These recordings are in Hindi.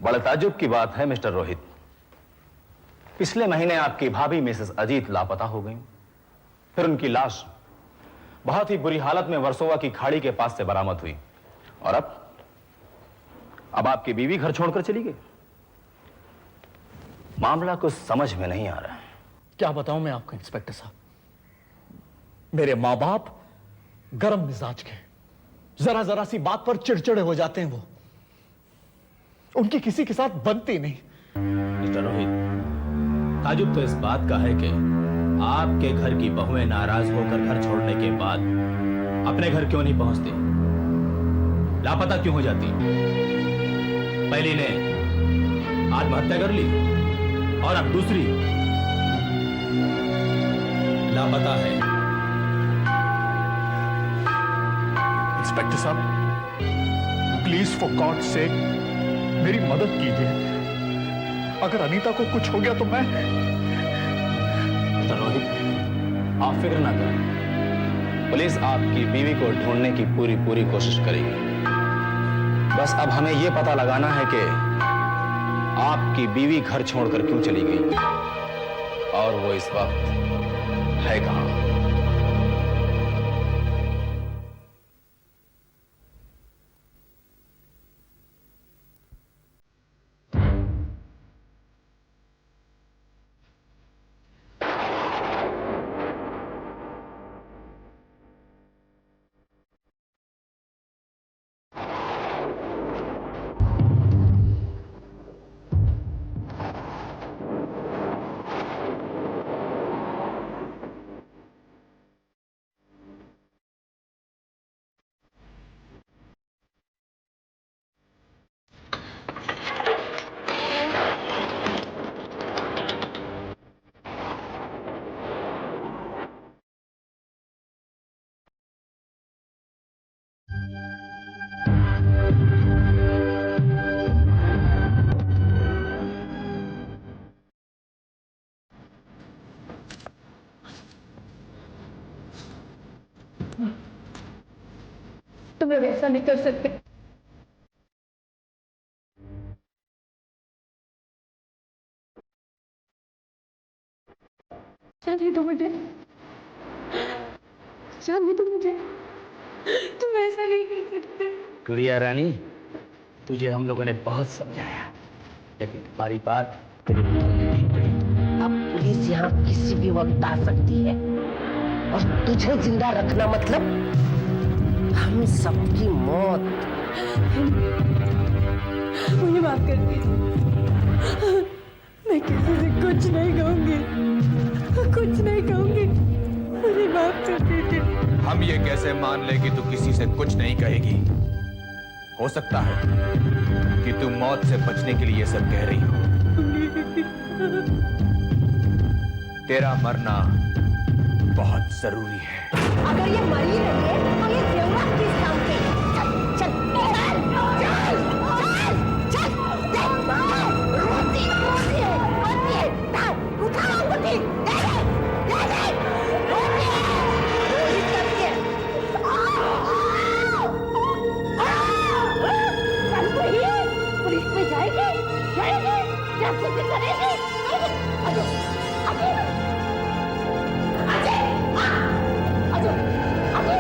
बड़े ताज्जुब की बात है मिस्टर रोहित, पिछले महीने आपकी भाभी मिसेस अजीत लापता हो गई। फिर उनकी लाश बहुत ही बुरी हालत में वर्सोवा की खाड़ी के पास से बरामद हुई। और अब आपकी बीवी घर छोड़कर चली गई। मामला कुछ समझ में नहीं आ रहा है। क्या बताऊं मैं आपको इंस्पेक्टर साहब, मेरे मां बाप गर्म मिजाज के, जरा जरा सी बात पर चिड़चिड़े हो जाते हैं। वो उनकी किसी के साथ बनती नहीं। मिस्टर रोहित, ताजुब तो इस बात का है कि आपके घर की बहुएं नाराज होकर घर छोड़ने के बाद अपने घर क्यों नहीं पहुंचती, लापता क्यों हो जाती। पहली ने आत्महत्या कर ली और अब दूसरी लापता है। इंस्पेक्टर साहब, प्लीज फॉर गॉड सेक मेरी मदद कीजिए। अगर अनीता को कुछ हो गया तो मैं। रोहित, आप फिक्र ना करें, पुलिस आपकी बीवी को ढूंढने की पूरी कोशिश करेगी। बस अब हमें यह पता लगाना है कि आपकी बीवी घर छोड़कर क्यों चली गई और वो इस वक्त है कहां। तुम्हें वैसा नहीं कर सकते। चाहिए तो मुझे, चाहिए तो मुझे, तुम ऐसा नहीं कर सकते। गुड़िया रानी, तुझे हम लोगों ने बहुत समझाया, लेकिन तुम्हारी बात तेरे मुंह नहीं पड़ी। अब पुलिस यहाँ किसी भी वक्त आ सकती है और तुझे जिंदा रखना मतलब हम सबकी मौत। मुझे माफ कर दीजिए, मैं किसी से कुछ नहीं कहूंगी, कुछ नहीं कहूंगी, मुझे माफ कर दीजिए। हम ये कैसे मान ले कि तू किसी से कुछ नहीं कहेगी। हो सकता है कि तू मौत से बचने के लिए ये सब कह रही हो। तेरा मरना बहुत जरूरी है। अगर ये मर ही रही है तो ये जेवरात किस काम के? चल चल चल चल चल चल। रोती रोती है, रोती है। उठाओ रोती, दे दे रोती है, रोती करती है। कल वही पुलिस में जाएगी, जासूसी करेगी। अजो अजय अजय अजय अजय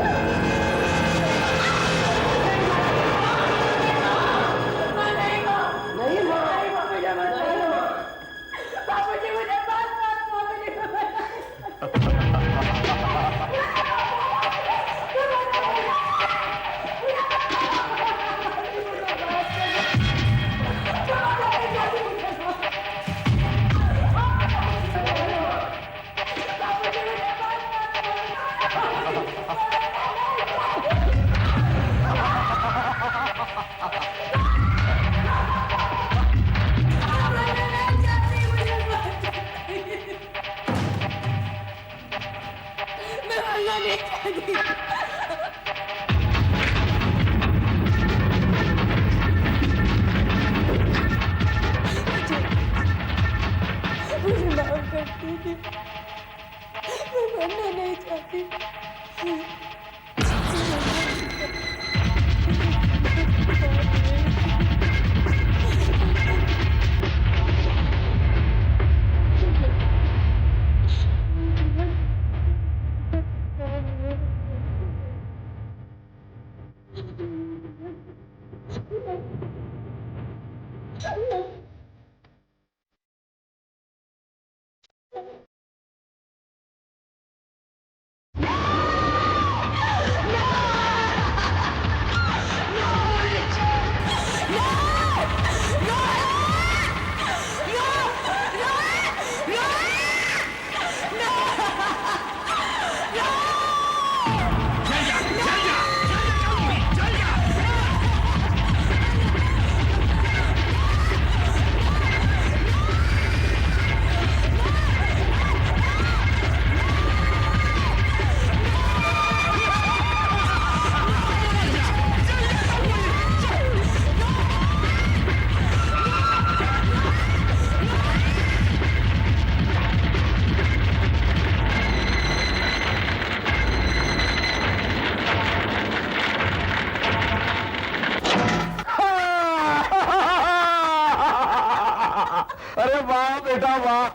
वाह बेटा वाह,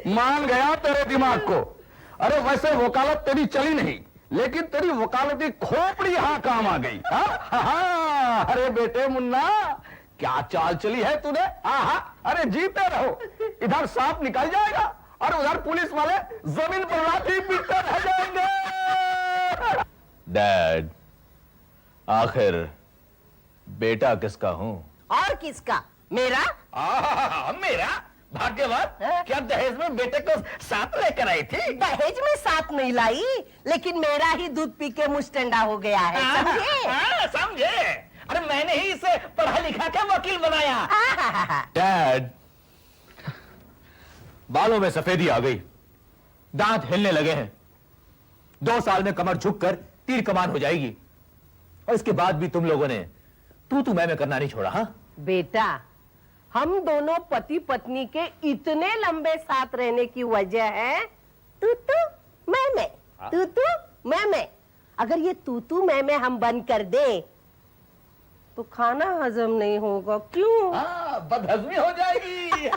मान गया तेरे दिमाग को। अरे वैसे वकालत तेरी चली नहीं, लेकिन तेरी वकालती खोपड़ी यहां काम आ गई। हाँ, अरे बेटे मुन्ना, क्या चाल चली है तूने। अरे जीते रहो, इधर सांप निकल जाएगा और उधर पुलिस वाले जमीन पर लाठी पीटते रह जाएंगे। डैड, आखिर बेटा किसका हूं? और किसका? मेरा? मेरा भाग्यवान, क्या दहेज में बेटे को साथ लेकर आई थी? दहेज में साथ नहीं लाई, लेकिन मेरा ही दूध पी के मुस्टंडा हो गया है, समझे? समझे। अरे मैंने ही इसे पढ़ा लिखा के वकील बनाया। डैड, बालों में सफेदी आ गई, दांत हिलने लगे हैं, 2 साल में कमर झुककर तीर कमान हो जाएगी, और इसके बाद भी तुम लोगों ने तू मैं करना नहीं छोड़ा। हाँ बेटा, हम दोनों पति पत्नी के इतने लंबे साथ रहने की वजह है तू मैं, तू मैं। अगर ये तू मैं हम बंद कर दे तो खाना हजम नहीं होगा। क्यों? बदहजमी हो जाएगी।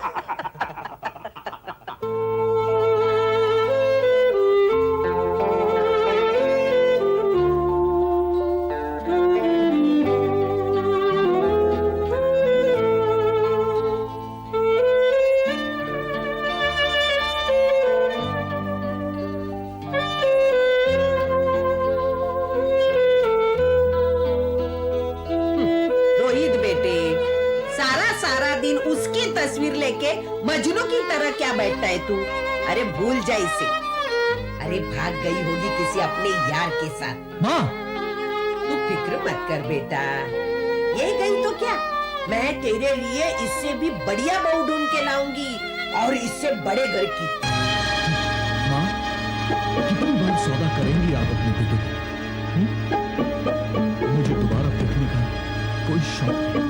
रोहित बेटे, सारा दिन उसकी तस्वीर लेके मजनू की तरह क्या बैठता है तू? अरे भूल जा इसे। अरे भाग गई होगी किसी अपने यार के साथ। माँ, तू फिक्र मत कर बेटा, ये गई तो क्या, मैं तेरे लिए इससे भी बढ़िया बहू ढूंढ के लाऊंगी, और इससे बड़े घर की। माँ, कितनी बार सौदा करेंगी आप अपने बेटे को? मुझे दोबारा देखने का कोई शौक नहीं।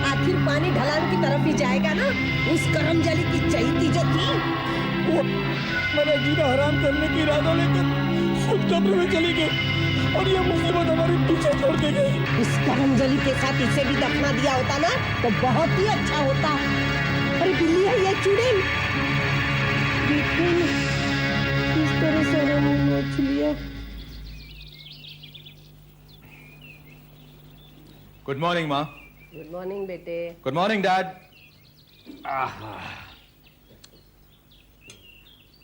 आखिर पानी ढलान की तरफ ही जाएगा ना। उस करमजली की चैती जो थी वो मैंने जीना हराम करने की इरादा लेकर खुद कब्र में चली गई, और ये मुसीबत हमारी पीछे छोड़ के गई। उस करमजली के साथ इसे भी दफना दिया होता ना तो बहुत ही अच्छा होता। अरे बिल्ली है ये चुड़ैल, किस तरह से नोच लिया। गुड मॉर्निंग माँ। गुड मॉर्निंग बेटे। Good morning dad.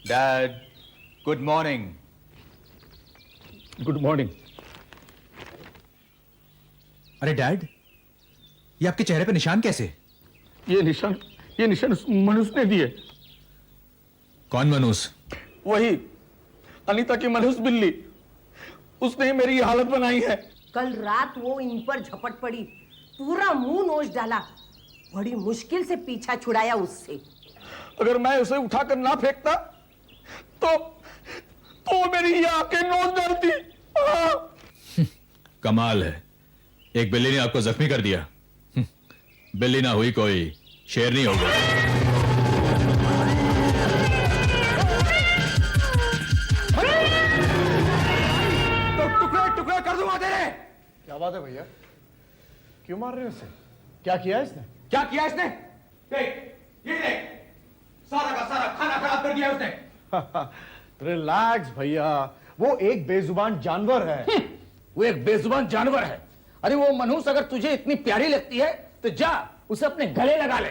Dad, good morning. Good morning. अरे डैड, ये आपके चेहरे पे निशान कैसे? ये निशान उस मनुष्य ने दिए। कौन मनुष्य? वही अनीता की मनुष्य बिल्ली, उसने ही मेरी ये हालत बनाई है। कल रात वो इन पर झपट पड़ी, पूरा मुंह नोच डाला, बड़ी मुश्किल से पीछा छुड़ाया उससे। अगर मैं उसे उठाकर ना फेंकता तो मेरी ये आंखें नोच डालती। कमाल है, एक बिल्ली ने आपको जख्मी कर दिया। बिल्ली ना हुई कोई शेर नहीं होगा। तो टुकड़े कर दूंगा तेरे। क्या बात है भैया, क्यों मार रहे हो इसे? क्या किया इसने? क्या किया इसने? देख, ये देख, सारा का सारा खाना खराब कर दिया उसने। रिलैक्स भैया, वो एक बेजुबान जानवर है। वो एक बेजुबान जानवर है। अरे वो मनुष्य अगर तुझे इतनी प्यारी लगती है तो जा उसे अपने गले लगा ले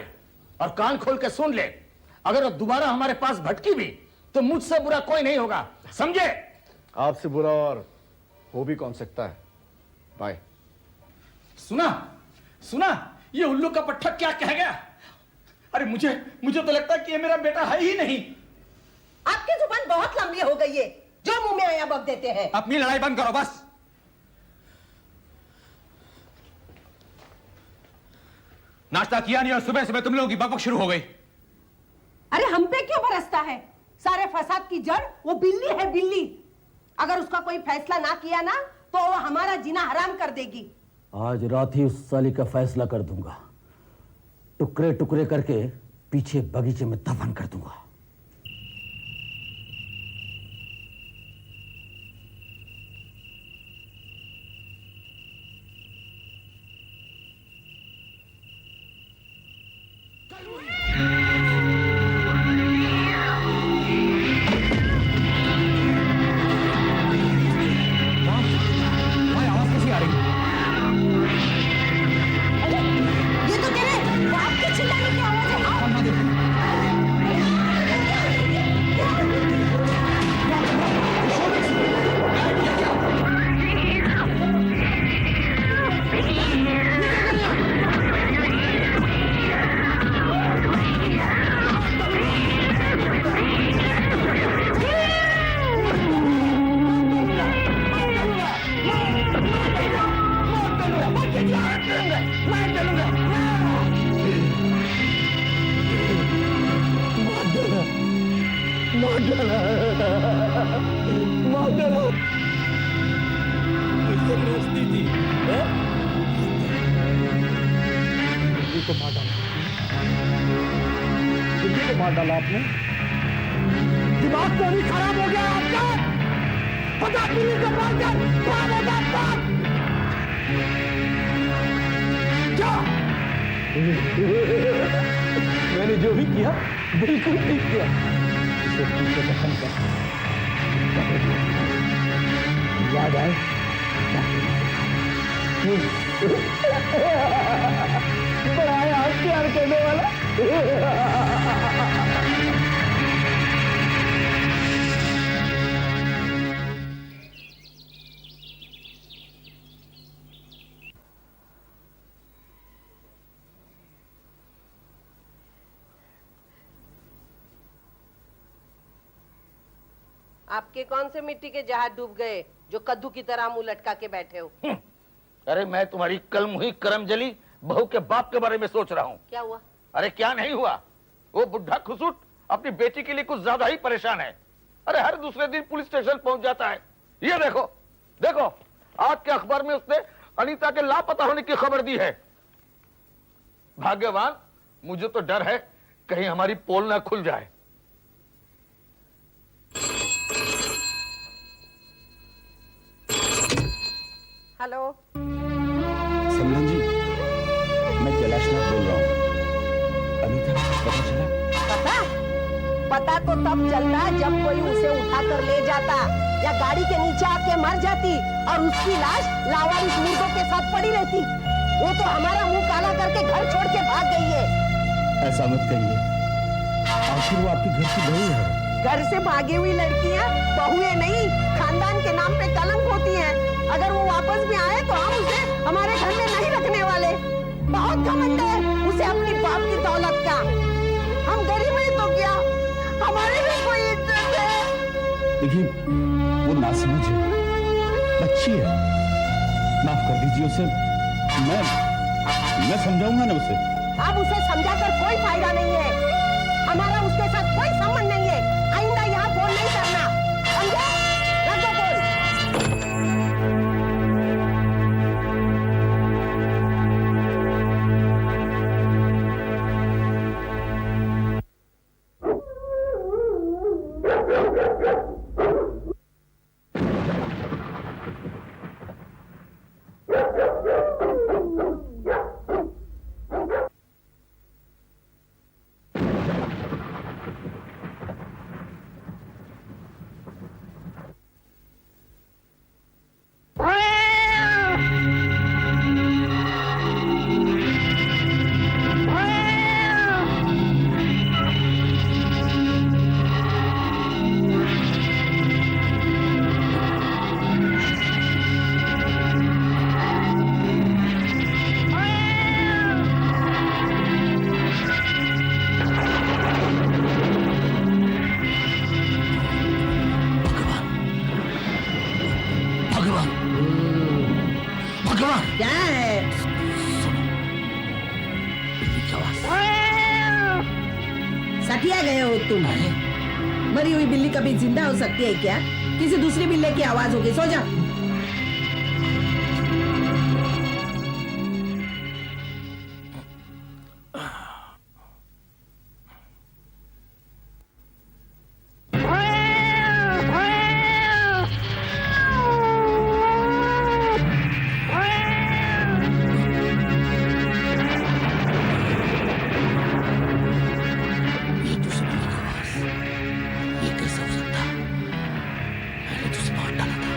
और कान खोल के सुन ले। अगर वो दोबारा हमारे पास भटकी भी तो मुझसे बुरा कोई नहीं होगा, समझे? आपसे बुरा और हो भी कौन सकता है? बाय। सुना सुना, ये उल्लू का पट्टा क्या कह गया? अरे मुझे तो लगता है कि ये मेरा बेटा है ही नहीं। आपकी जुबान बहुत लंबी हो गई है, जो मुंह में आया बक देते हैं। अपनी लड़ाई बंद करो बस। नाश्ता किया नहीं और सुबह सुबह तुम लोगों की बकबक शुरू हो गई। अरे हम पे क्यों बरसता है? सारे फसाद की जड़ वो बिल्ली है, बिल्ली। अगर उसका कोई फैसला ना किया ना तो वो हमारा जीना हराम कर देगी। आज रात ही उस साली का फैसला कर दूंगा, टुकड़े टुकड़े करके पीछे बगीचे में दफन कर दूंगा। ये तो तेरे बाप के चिल्लाने की आवाज है। को मार डाला, दिल्ली को मार डाला आपने। दिमाग तो नहीं खराब हो गया आपका? पता दिल्ली को मार कर बाप होगा बाप। क्या मैंने जो भी किया बिल्कुल ठीक किया। इसे पीछे दफन कर याद आए बड़ा यार प्यार करने वाला। आपके कौन से मिट्टी के जहाज डूब गए जो कद्दू की तरह मुंह लटका के बैठे हो? अरे मैं तुम्हारी कल मुही करम जली बहू के बाप के बारे में सोच रहा हूँ। क्या हुआ? अरे क्या नहीं हुआ, वो बुढ़ा खुसूट अपनी बेटी के लिए कुछ ज्यादा ही परेशान है। अरे हर दूसरे दिन पुलिस स्टेशन पहुंच जाता है। ये देखो देखो, आज के अखबार में उसने अनीता के लापता होने की खबर दी है। भाग्यवान, मुझे तो डर है कहीं हमारी पोल ना खुल जाए। हेलो समलन जी, मैं कैलाशनाथ बोल रहा हूँ। अनीता को पता चला? पता तो तब चलता जब कोई उसे उठा कर ले जाता या गाड़ी के नीचे आके मर जाती और उसकी लाश लावारिस मुर्गों के साथ पड़ी रहती। वो तो हमारा मुंह काला करके घर छोड़ के भाग गई है। ऐसा मत कहिए, आखिर वो आपके घर की बहू है। घर से भागी हुई लड़कियां बहुएं नहीं, खानदान के नाम पे कलंक होती हैं। अगर वो वापस भी आए तो हम उसे हमारे घर में नहीं रखने वाले। बहुत घमंड है उसे अपनी बाप की दौलत का। हम गरीब हैं तो क्या, हमारी भी कोई इज्जत है। देखिए, वो नासमझ है, बच्ची है, माफ कर दीजिए उसे। मैं समझाऊंगा ना उसे। अब उसे समझाकर कोई फायदा नहीं है। हमारा उसके साथ कोई संबंध नहीं है। आइंदा यहाँ फोन नहीं करना, समझे? रख दो फोन। किया गए हो तुम? मरी हुई बिल्ली कभी जिंदा हो सकती है क्या? किसी दूसरी बिल्ली की आवाज होगी, सो जा। ये दुश्मनी का आवाज, ये कैसे हो सकता? मैंने तो उसे मार डाला था।